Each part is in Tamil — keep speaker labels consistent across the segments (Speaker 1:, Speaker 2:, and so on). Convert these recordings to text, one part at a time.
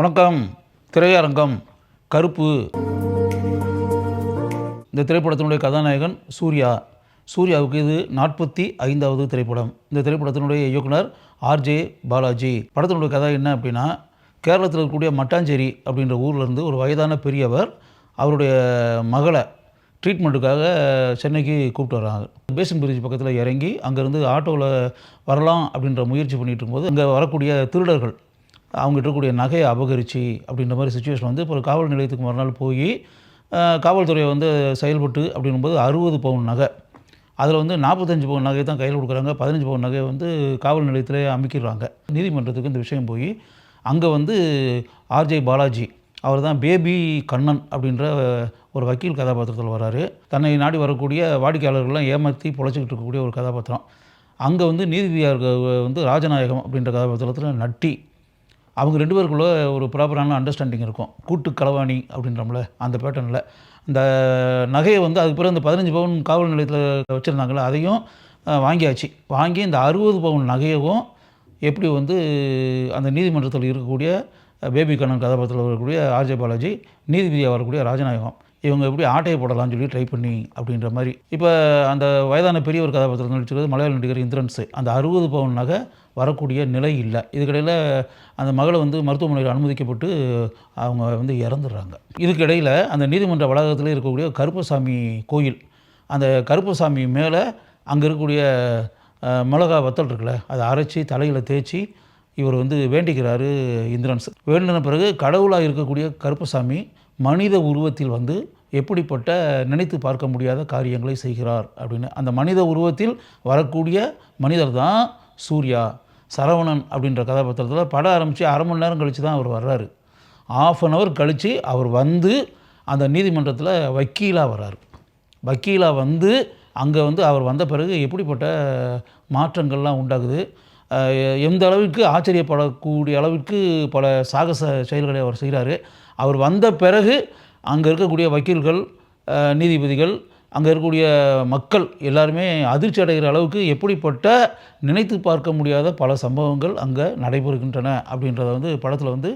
Speaker 1: வணக்கம். திரையரங்கம் கருப்பு. இந்த திரைப்படத்தினுடைய கதாநாயகன் சூர்யா. சூர்யாவுக்கு இது 45வது திரைப்படம். இந்த திரைப்படத்தினுடைய இயக்குனர் ஆர்ஜே பாலாஜி. படத்தினுடைய கதை என்ன அப்படின்னா, கேரளத்தில் இருக்கக்கூடிய மட்டாஞ்சேரி அப்படின்ற ஊர்லேருந்து ஒரு வயதான பெரியவர் அவருடைய மகளை ட்ரீட்மெண்ட்டுக்காக சென்னைக்கு கூப்பிட்டு வர்றாங்க. பேசன் பிரிட்ஜ் பக்கத்தில் இறங்கி அங்கேருந்து ஆட்டோவில் வரலாம் அப்படின்ற முயற்சி பண்ணிகிட்டு இருக்கும்போது அங்கே வரக்கூடிய திருடர்கள் அவங்ககிட்ட இருக்கக்கூடிய நகையை அபகரித்து அப்படின்ற மாதிரி சுச்சுவேஷன் வந்து இப்போ காவல் நிலையத்துக்கு மறுநாள் போய் காவல்துறையை வந்து செயல்பட்டு அப்படிங்கும்போது 60 பவுன் நகை, அதில் வந்து 45 பவுன் நகையை தான் கையில் கொடுக்குறாங்க. 15 பவுன் நகையை வந்து காவல் நிலையத்திலே அமைக்கிறாங்க. நீதிமன்றத்துக்கு இந்த விஷயம் போய் அங்கே வந்து ஆர்ஜே பாலாஜி அவர் தான் பேபி கண்ணன் அப்படின்ற ஒரு வக்கீல் கதாபாத்திரத்தில் வராரு. தன்னை நாடி வரக்கூடிய வாடிக்கையாளர்கள்லாம் ஏமாற்றி பொழைச்சிக்கிட்டு இருக்கக்கூடிய ஒரு கதாபாத்திரம். அங்கே வந்து நீதிபதியாக வந்து ராஜநாயகம் அப்படின்ற கதாபாத்திரத்தில் நட்டி. அவங்க 2 பேருக்குள்ளே ஒரு ப்ராப்பரான அண்டர்ஸ்டாண்டிங் இருக்கும். கூட்டு களவாணி அப்படின்றோம்ல அந்த பேட்டர்னில் இந்த நகையை வந்து அதுக்கு பிறகு இந்த 15 பவுன் காவல் நிலையத்தில் வச்சுருந்தாங்களே அதையும் வாங்கியாச்சு. வாங்கி இந்த 60 பவுன் நகையவும் எப்படி வந்து அந்த நீதிமன்றத்தில் இருக்கக்கூடிய பேபி கண்ணன் கதாபாத்திரத்தில் வரக்கூடிய ஆர்ஜே பாலாஜி, நீதிபதியாக வரக்கூடிய ராஜநாயகம், இவங்க எப்படி ஆட்டையை போடலாம்னு சொல்லி ட்ரை பண்ணி அப்படின்ற மாதிரி. இப்போ அந்த வயதான பெரிய ஒரு கதாபாத்திரத்தில் நடிச்சிருக்கிறது மலையாள நடிகர் இந்திரன்ஸ். அந்த 60 பவுன் நகை வரக்கூடிய நிலை இல்லை. இதுக்கிடையில் அந்த மகளை வந்து மருத்துவமனையில் அனுமதிக்கப்பட்டு அவங்க வந்து இறந்துடுறாங்க. இதுக்கிடையில் அந்த நீதிமன்ற வளாகத்தில் இருக்கக்கூடிய கருப்பசாமி கோயில், அந்த கருப்பசாமி மேலே அங்கே இருக்கக்கூடிய மிளகா வத்தல் இருக்குல்ல, அதை அரைச்சி தலையில் தேய்ச்சி இவர் வந்து வேண்டிக்கிறாரு இந்திரன்ஸ். வேண்டின பிறகு கடவுளாக இருக்கக்கூடிய கருப்பசாமி மனித உருவத்தில் வந்து எப்படிப்பட்ட நினைத்து பார்க்க முடியாத காரியங்களை செய்கிறார் அப்படின்னு. அந்த மனித உருவத்தில் வரக்கூடிய மனிதர் தான் சூர்யா. சரவணன் அப்படின்ற கதாபாத்திரத்தில் படம் ஆரம்பித்து அரை மணி நேரம் கழித்து தான் அவர் வர்றாரு. 1/2 hour கழித்து அவர் வந்து அந்த நீதிமன்றத்தில் வக்கீலாக வர்றார். வக்கீலாக வந்து அங்கே வந்து அவர் வந்த பிறகு எப்படிப்பட்ட மாற்றங்கள்லாம் உண்டாகுது, எந்த அளவுக்கு ஆச்சரியப்படக்கூடிய அளவிற்கு பல சாகச செயல்களை அவர் செய்கிறாரு. அவர் வந்த பிறகு அங்கே இருக்கக்கூடிய வக்கீல்கள், நீதிபதிகள், அங்கே இருக்கக்கூடிய மக்கள் எல்லாருமே அதிர்ச்சி அடைகிற அளவுக்கு எப்படிப்பட்ட நினைத்து பார்க்க முடியாத பல சம்பவங்கள் அங்கே நடைபெறுகின்றன அப்படின்றத வந்து படத்தில் வந்து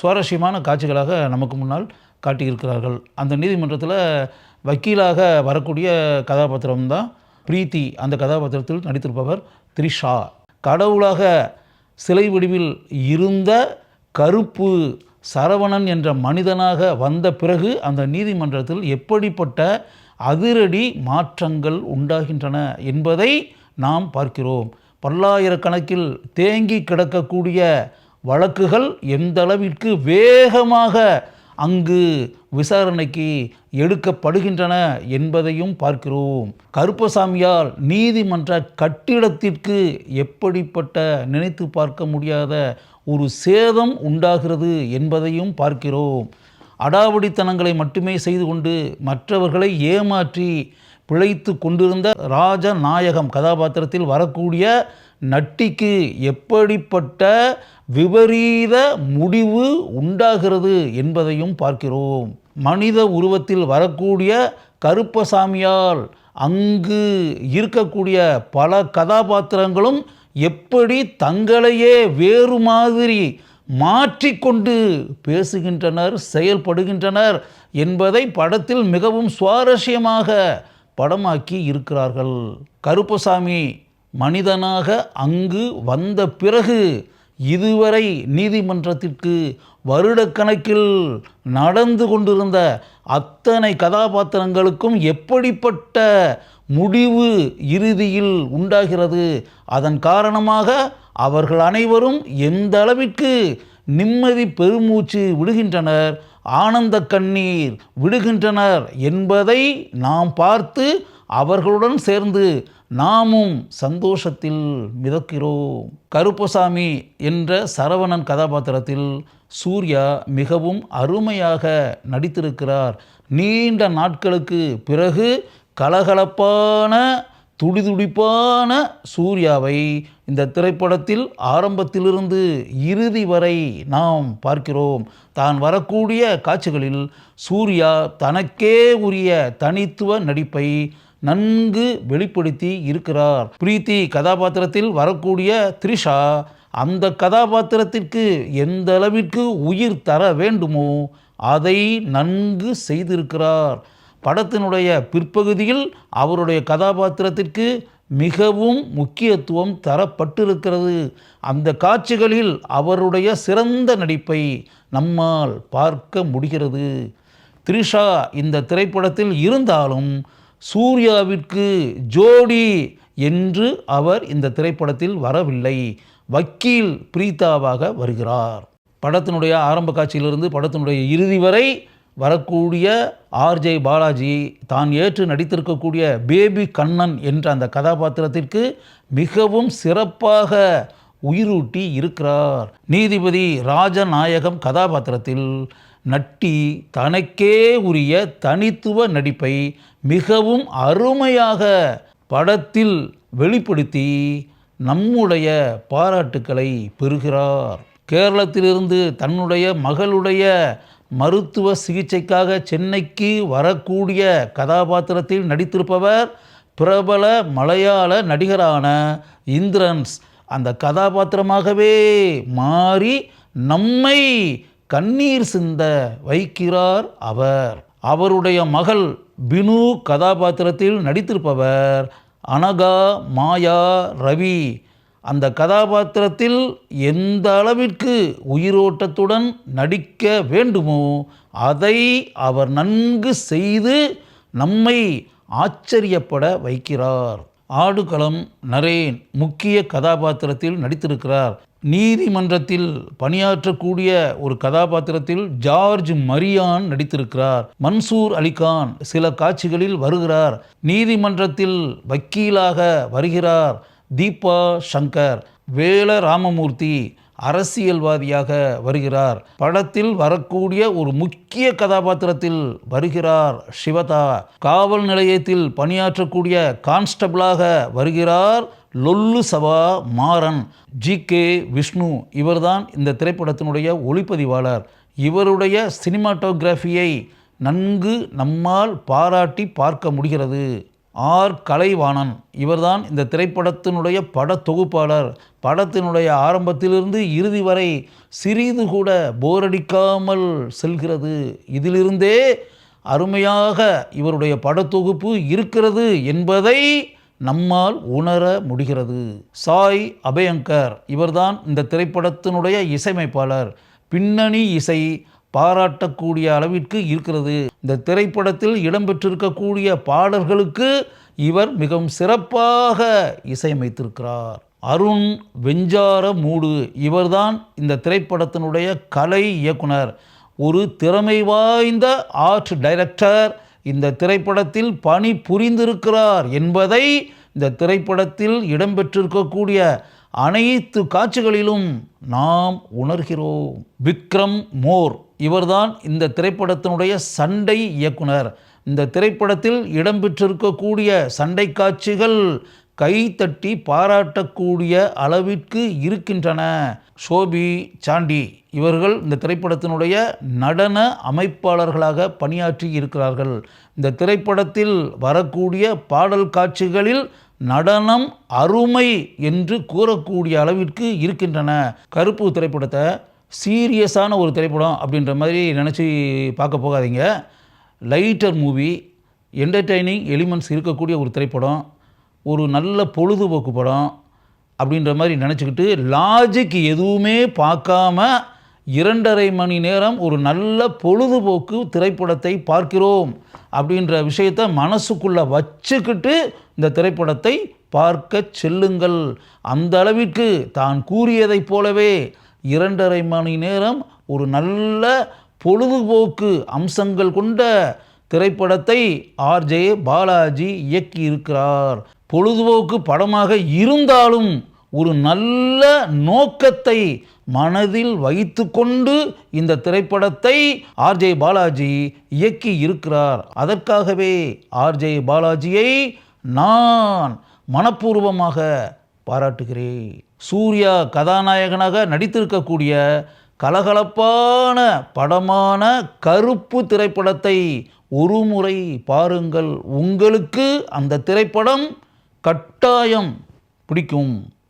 Speaker 1: சுவாரஸ்யமான காட்சிகளாக நமக்கு முன்னால் காட்டியிருக்கிறார்கள். அந்த நீதிமன்றத்தில் வக்கீலாக வரக்கூடிய கதாபாத்திரம் தான் பிரீத்தி. அந்த கதாபாத்திரத்தில் நடித்திருப்பவர் த்ரிஷா. கடவுளாக சிலை வடிவில் இருந்த கருப்பு சரவணன் என்ற மனிதனாக வந்த பிறகு அந்த நீதிமன்றத்தில் எப்படிப்பட்ட அதிரடி மாற்றங்கள் உண்டாகின்றன என்பதை நாம் பார்க்கிறோம். பல்லாயிரக்கணக்கில் தேங்கி கிடக்கக்கூடிய வழக்குகள் எந்த அளவிற்கு வேகமாக அங்கு விசாரணைக்கு எடுக்கப்படுகின்றன என்பதையும் பார்க்கிறோம். கருப்பசாமியால் நீதிமன்ற கட்டிடத்திற்கு எப்படிப்பட்ட நினைத்து பார்க்க முடியாத ஒரு சேதம் உண்டாகிறது என்பதையும் பார்க்கிறோம். அடாவடித்தனங்களை மட்டுமே செய்து கொண்டு மற்றவர்களை ஏமாற்றி பிழைத்து கொண்டிருந்த ராஜநாயகம் கதாபாத்திரத்தில் வரக்கூடிய நட்டிக்கு எப்படிப்பட்ட விபரீத முடிவு உண்டாகிறது என்பதையும் பார்க்கிறோம். மனித உருவத்தில் வரக்கூடிய கருப்பசாமியால் அங்கு இருக்கக்கூடிய பல கதாபாத்திரங்களும் எப்படி தங்களையே வேறு மாதிரி மாற்றிக்கொண்டு பேசுகின்றனர், செயல்படுகின்றனர் என்பதை படத்தில் மிகவும் சுவாரஸ்யமாக படமாக்கி இருக்கிறார்கள். கருப்பசாமி மனிதனாக அங்கு வந்த பிறகு இதுவரை நீதிமன்றத்திற்கு வருடக்கணக்கில் நடந்து கொண்டிருந்த அத்தனை கதாபாத்திரங்களுக்கும் எப்படிப்பட்ட முடிவு இறுதியில் உண்டாகிறது, அதன் காரணமாக அவர்கள் அனைவரும் எந்த அளவிற்கு நிம்மதி பெருமூச்சு விடுகின்றனர், ஆனந்த கண்ணீர் விடுகின்றனர் என்பதை நாம் பார்த்து அவர்களுடன் சேர்ந்து நாமும் சந்தோஷத்தில் மிதக்கிறோம். கருப்பசாமி என்ற சரவணன் கதாபாத்திரத்தில் சூர்யா மிகவும் அருமையாக நடித்திருக்கிறார். நீண்ட நாட்களுக்கு பிறகு கலகலப்பான துடிதுடிப்பான சூர்யாவை இந்த திரைப்படத்தில் ஆரம்பத்திலிருந்து இறுதி வரை நாம் பார்க்கிறோம். தான் வரக்கூடிய காட்சிகளில் சூர்யா தனக்கே உரிய தனித்துவ நடிப்பை நன்கு வெளிப்படுத்தி இருக்கிறார். பிரீத்தி கதாபாத்திரத்தில் வரக்கூடிய த்ரிஷா அந்த கதாபாத்திரத்திற்கு எந்த அளவிற்கு உயிர் தர வேண்டுமோ அதை நன்கு செய்திருக்கிறார். படத்தினுடைய பிற்பகுதியில் அவருடைய கதாபாத்திரத்திற்கு மிகவும் முக்கியத்துவம் தரப்பட்டிருக்கிறது. அந்த காட்சிகளில் அவருடைய சிறந்த நடிப்பை நம்மால் பார்க்க முடிகிறது. த்ரிஷா இந்த திரைப்படத்தில் இருந்தாலும் சூர்யாவிற்கு ஜோடி என்று அவர் இந்த திரைப்படத்தில் வரவில்லை. வக்கீல் பிரீதாவாக வருகிறார். படத்தினுடைய ஆரம்ப காட்சியிலிருந்து படத்தினுடைய இறுதி வரை வரக்கூடிய ஆர்ஜே பாலாஜி தான் ஏற்று நடித்திருக்கக்கூடிய பேபி கண்ணன் என்ற அந்த கதாபாத்திரத்திற்கு மிகவும் சிறப்பாக உயிரூட்டி இருக்கிறார். நீதிபதி ராஜநாயகம் கதாபாத்திரத்தில் நட்டி தனக்கே உரிய தனித்துவ நடிப்பை மிகவும் அருமையாக படத்தில் வெளிப்படுத்தி நம்முடைய பாராட்டுக்களை பெறுகிறார். கேரளத்திலிருந்து தன்னுடைய மகளுடைய மருத்துவ சிகிச்சைக்காக சென்னைக்கு வரக்கூடிய கதாபாத்திரத்தில் நடித்திருப்பவர் பிரபல மலையாள நடிகரான இந்திரன்ஸ். அந்த கதாபாத்திரமாகவே மாறி நம்மை கண்ணீர் சிந்த வைக்கிறார் அவர். அவருடைய மகள் பினு கதாபாத்திரத்தில் நடித்திருப்பவர் அனகா மாயா ரவி. அந்த கதாபாத்திரத்தில் எந்த அளவிற்கு உயிரோட்டத்துடன் நடிக்க வேண்டுமோ அதை அவர் நன்கு செய்து நம்மை ஆச்சரியப்பட வைக்கிறார். ஆடுகளம் நரேன் முக்கிய கதாபாத்திரத்தில் நடித்திருக்கிறார். நீதிமன்றத்தில் பணியாற்றக்கூடிய ஒரு கதாபாத்திரத்தில் ஜார்ஜ் மரியான் நடித்திருக்கிறார். மன்சூர் அலிகான் சில காட்சிகளில் வருகிறார். நீதிமன்றத்தில் வக்கீலாக வருகிறார். தீபா சங்கர் வேல ராமமூர்த்தி அரசியல்வாதியாக வருகிறார். படத்தில் வரக்கூடிய ஒரு முக்கிய கதாபாத்திரத்தில் வருகிறார் சிவதா. காவல் நிலையத்தில் பணியாற்றக்கூடிய கான்ஸ்டபிளாக வருகிறார் லொல்லு சபா மாறன். ஜி.கே. விஷ்ணு இவர்தான் இந்த திரைப்படத்தினுடைய ஒளிப்பதிவாளர். இவருடைய சினிமாட்டோகிராஃபியை நன்கு நம்மால் பாராட்டி பார்க்க முடிகிறது. ஆர் கலைவாணன் இவர்தான் இந்த திரைப்படத்தினுடைய பட தொகுப்பாளர். படத்தினுடைய ஆரம்பத்திலிருந்து இறுதி வரை சிறிது கூட போரடிக்காமல் செல்கிறது. இதிலிருந்தே அருமையாக இவருடைய படத்தொகுப்பு இருக்கிறது என்பதை நம்மால் உணர முடிகிறது. சாய் அபயங்கர் இவர்தான் இந்த திரைப்படத்தினுடைய இசையமைப்பாளர். பின்னணி இசை பாராட்டக்கூடிய அளவிற்கு இருக்கிறது. இந்த திரைப்படத்தில் இடம்பெற்றிருக்கக்கூடிய பாடல்களுக்கு இவர் மிகவும் சிறப்பாக இசையமைத்திருக்கிறார். அருண் வெஞ்சாரமூடு இவர்தான் இந்த திரைப்படத்தினுடைய கலை இயக்குனர். ஒரு திறமை வாய்ந்த ஆர்ட் டைரக்டர் இந்த திரைப்படத்தில் பணி புரிந்திருக்கிறார் என்பதை இந்த திரைப்படத்தில் இடம்பெற்றிருக்கக்கூடிய அனைத்து காட்சிகளிலும் நாம் உணர்கிறோம். விக்ரம் மோர் இவர்தான் இந்த திரைப்படத்தினுடைய சண்டை இயக்குனர். இந்த திரைப்படத்தில் இடம்பெற்றிருக்கக்கூடிய சண்டை காட்சிகள் கைத்தட்டி பாராட்டக்கூடிய அளவிற்கு இருக்கின்றன. ஷோபி சாண்டி இவர்கள் இந்த திரைப்படத்தினுடைய நடன அமைப்பாளர்களாக பணியாற்றி இருக்கிறார்கள். இந்த திரைப்படத்தில் வரக்கூடிய பாடல் காட்சிகளில் நடனம் அருமை என்று கூறக்கூடிய அளவிற்கு இருக்கின்றன. கருப்பு திரைப்படத்தை சீரியஸான ஒரு திரைப்படம் அப்படின்ற மாதிரி நினச்சி பார்க்க போகாதீங்க. லைட்டர் மூவி, என்டர்டெய்னிங் எலிமெண்ட்ஸ் இருக்கக்கூடிய ஒரு திரைப்படம், ஒரு நல்ல பொழுதுபோக்கு படம் அப்படின்ற மாதிரி நினச்சிக்கிட்டு லாஜிக் எதுவுமே பார்க்காம 2.5 மணி நேரம் ஒரு நல்ல பொழுதுபோக்கு திரைப்படத்தை பார்க்கிறோம் அப்படின்ற விஷயத்தை மனசுக்குள்ளே வச்சுக்கிட்டு இந்த திரைப்படத்தை பார்க்க செல்லுங்கள். அந்த அளவிற்கு தான் கூறியதைப் போலவே 2.5 மணி நேரம் ஒரு நல்ல பொழுதுபோக்கு அம்சங்கள் கொண்ட திரைப்படத்தை ஆர்ஜே பாலாஜி இயக்கி இருக்கிறார். பொழுதுபோக்கு படமாக இருந்தாலும் ஒரு நல்ல நோக்கத்தை மனதில் வைத்து கொண்டு இந்த திரைப்படத்தை ஆர்ஜே பாலாஜி இயக்கி இருக்கிறார். அதற்காகவே ஆர்ஜே பாலாஜியை நான் மனப்பூர்வமாக பாராட்டுகிறேன். சூர்யா கதாநாயகனாக நடித்திருக்கக்கூடிய கலகலப்பான படமான கருப்பு திரைப்படத்தை ஒரு முறை பாருங்கள். உங்களுக்கு அந்த திரைப்படம் கட்டாயம் பிடிக்கும்.